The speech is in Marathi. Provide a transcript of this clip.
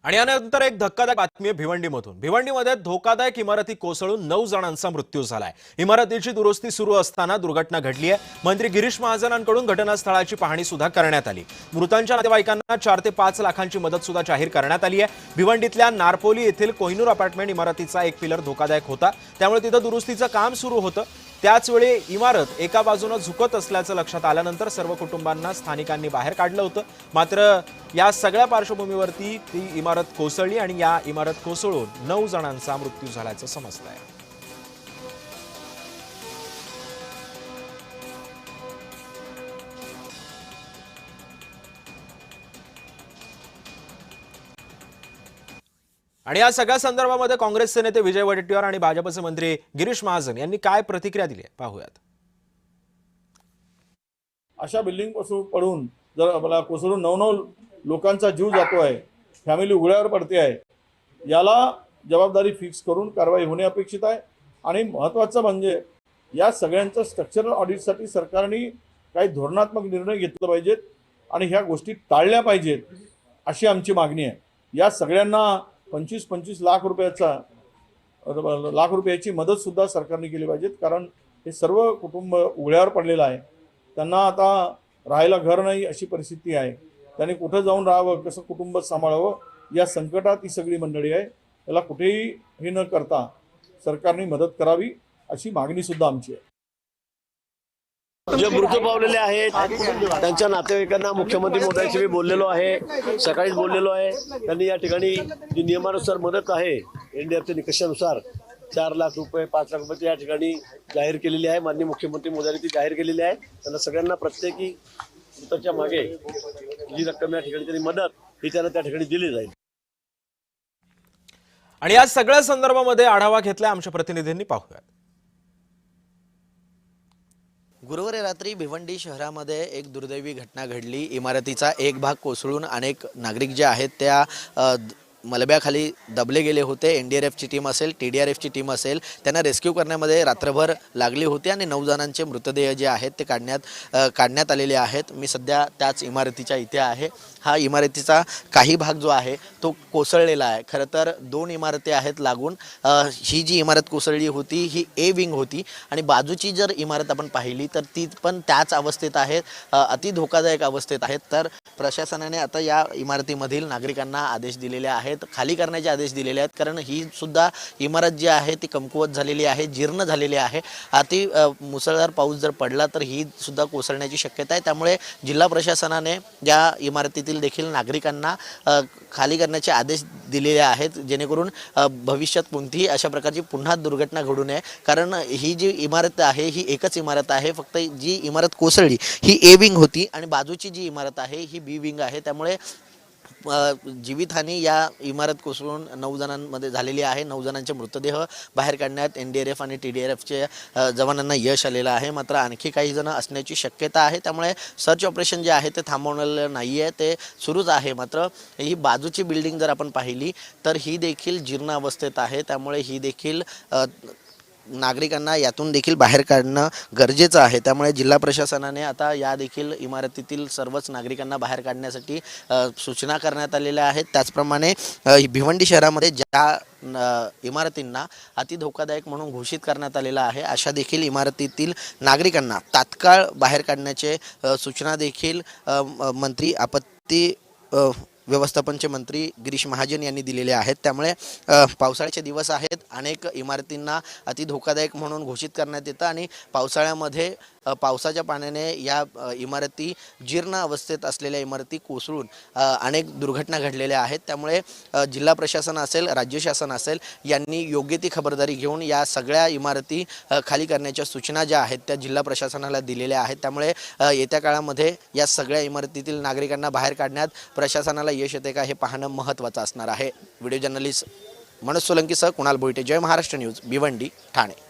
आणि यानंतर एक धक्कादायक बातमी आहे भिवंडीमधून। भिवंडीमध्ये धोकादायक इमारती कोसळून 9 जणांचा मृत्यू झालाय। इमारतीची दुरुस्ती सुरू असताना दुर्घटना घडली आहे। मंत्री गिरीश महाजनांकडून घटनास्थळाची पाहणी सुद्धा करण्यात आली। मृतांच्या नातेवाईकांना 4 ते 5 लाखांची मदत सुद्धा जाहीर करण्यात आली आहे। भिवंडीतल्या नारपोली येथील कोहिनूर अपार्टमेंट इमारतीचा एक पिलर धोकादायक होता, त्यामुळे तिथे दुरुस्तीचं काम सुरू होतं। त्याचवेळी इमारत एका बाजूने झुकत असल्याचं लक्षात आल्यानंतर सर्व कुटुंबांना स्थानिकांनी बाहेर काढलं होतं। मात्र या सगळ्या पार्श्वभूमीवरती ती इमारत कोसळली आणि या इमारत कोसळून 9 जणांचा मृत्यू झाल्याचं समजलंय। आणि या सगळ्या संदर्भामध्ये काँग्रेसचे नेते विजय वडेट्टीवार आणि भाजपचे मंत्री गिरीश महाजन यांनी काय प्रतिक्रिया दिली आहे पाहूयात। अशा बिल्डिंग पासून पडून जर मला कोसळून 9 लोकांचा जीव जातो आहे, फॅमिली उघड्यावर पडते आहे, याला जबाबदारी फिक्स करून कारवाई होणे अपेक्षित आहे। आणि महत्त्वाचं म्हणजे या सगळ्यांचं स्ट्रक्चरल ऑडिटसाठी सरकारने काही धोरणात्मक निर्णय घेतले पाहिजेत आणि ह्या गोष्टी टाळल्या पाहिजेत अशी आमची मागणी आहे। या सगळ्यांना 25-25 लाख रुपयाची मदत सुद्धा सरकारने केली पाहिजेत, कारण हे सर्व कुटुंब उघड्यावर पडलेलं आहे। त्यांना आता राहायला घर नाही अशी परिस्थिती आहे। त्यांनी कुठे जाऊन राहावं, कसं कुटुंब सांभाळावं, या संकटात ही सगळी मंडळी आहे। त्याला कुठेही हे न करता सरकारने मदत करावी अशी मागणी सुद्धा आमची आहे। जे मृत्यू पावलेले आहेत त्यांच्या नातेवाईकांना मुख्यमंत्री महोदयांशी मी बोललेलो आहे, सकाळीच बोललेलो आहे। त्यांनी या ठिकाणी जी नियमानुसार मदत आहे एनडीआरएफच्या निकषानुसार 4 लाख रुपये 5 लाख रुपये या ठिकाणी जाहीर केलेली आहे। माननीय मुख्यमंत्री महोदयांनी ती जाहीर केलेली आहे। त्यांना सगळ्यांना प्रत्येकी मृताच्या मागे जी रक्कम या ठिकाणी त्यांनी मदत ही त्यांना त्या ठिकाणी दिली जाईल। आणि या सगळ्या संदर्भामध्ये आढावा घेतलाय आमच्या प्रतिनिधींनी, पाहूयात। गुरुवारी रात्री भिवंडी शहरामध्ये एक दुर्दैवी घटना घडली। इमारतीचा एक भाग कोसळून अनेक नागरिक जे आहेत त्या मलब्याखाली दबले गेले होते। एनडीआरएफची टीम असेल, टीडीआरएफची टीम असेल, त्यांना रेस्क्यू करण्यामध्ये रात्रभर लागली होती आणि 9 जणांचे मृतदेह जे आहेत ते काढण्यात आलेले आहेत। मी सध्या त्याच इमारतीच्या इथे आहे। हा इमारतीचा काही भाग जो आहे तो कोसळलेला आहे। खरं तर 2 इमारती आहेत लागून। ही जी इमारत कोसळली होती ही ए विंग होती आणि बाजूची जर इमारत आपण पाहिली तर ती पण त्याच अवस्थेत आहे, अति धोकादायक अवस्थेत आहेत। तर प्रशासनाने आता या इमारतीमधील नागरिकांना आदेश दिलेले आहेत, खाली करण्याचे आदेश दिलेले आहेत, कारण ही सुद्धा इमारत जी आहे ती कमकुवत झालेली आहे, जीर्ण झालेली आहे। अति मुसळधार पाऊस जर पडला तर ही सुद्धा कोसळण्याची शक्यता आहे। त्यामुळे जिल्हा प्रशासनाने या इमारतीतील देखील नागरिकांना खाली करण्याचे आदेश दिलेले आहेत, जेणेकरून भविष्यात कोणतीही अशा प्रकारची पुन्हा दुर्घटना घडू नये। कारण ही जी इमारत आहे ही एकच इमारत आहे, फक्त जी इमारत कोसळली ही ए विंग होती आणि बाजूची जी इमारत आहे ही बी विंग आहे। त्यामुळे जीवितहानी या इमारत कोसळून 9 जणांमध्ये झालेली आहे। 9 जणांचे मृतदेह बाहेर काढण्यात एनडीआरएफ आणि टीडीआरएफचे जवानांना यश आलेलं आहे। मात्र आणखी काही जण असण्याची शक्यता आहे, त्यामुळे सर्च ऑपरेशन जे आहे ते थांबवलेलं नाही आहे, ते सुरूच आहे। मात्र ही बाजूची बिल्डिंग जर आपण पाहिली तर ही देखील जीर्ण अवस्थेत आहे, त्यामुळे ही देखील नागरिकांना यातून देखील बाहेर काढणं गरजेचं आहे। त्यामुळे जिल्हा प्रशासनाने आता या देखील इमारतीतील सर्वच नागरिकांना बाहेर काढण्यासाठी सूचना करण्यात आलेल्या आहेत। त्याचप्रमाणे भिवंडी शहरामध्ये ज्या इमारतींना अति धोकादायक म्हणून घोषित करण्यात आलेला आहे अशा देखील इमारतीतील नागरिकांना तात्काळ बाहेर काढण्याचे सूचना देखील मंत्री आपत्ती व्यवस्थापनचे मंत्री गिरीश महाजन यांनी दिलेले आहेत। त्यामुळे पावसाळ्याचे दिवस आहेत, अनेक इमारतींना अति धोकादायक म्हणून घोषित करण्यात येतं आणि पावसाळ्यामध्ये पावसाच्या पाण्याने या इमारती जीर्ण अवस्थेत असलेल्या इमारती कोसळून अनेक दुर्घटना घडलेल्या आहेत। त्यामुळे जिल्हा प्रशासन असेल, राज्य शासन असेल यांनी योग्य ती खबरदारी घेऊन या सगळ्या इमारती खाली करण्याच्या सूचना ज्या आहेत त्या जिल्हा प्रशासनाला दिलेल्या आहेत। त्यामुळे येत्या काळामध्ये या सगळ्या इमारतीतील नागरिकांना बाहेर काढण्यात प्रशासनाला यश येते का हे पाहणं महत्त्वाचं असणार आहे। व्हिडिओ जर्नलिस्ट मनोज सोलंकीसह कुणाल बोईटे, जय महाराष्ट्र न्यूज, भिवंडी, ठाणे।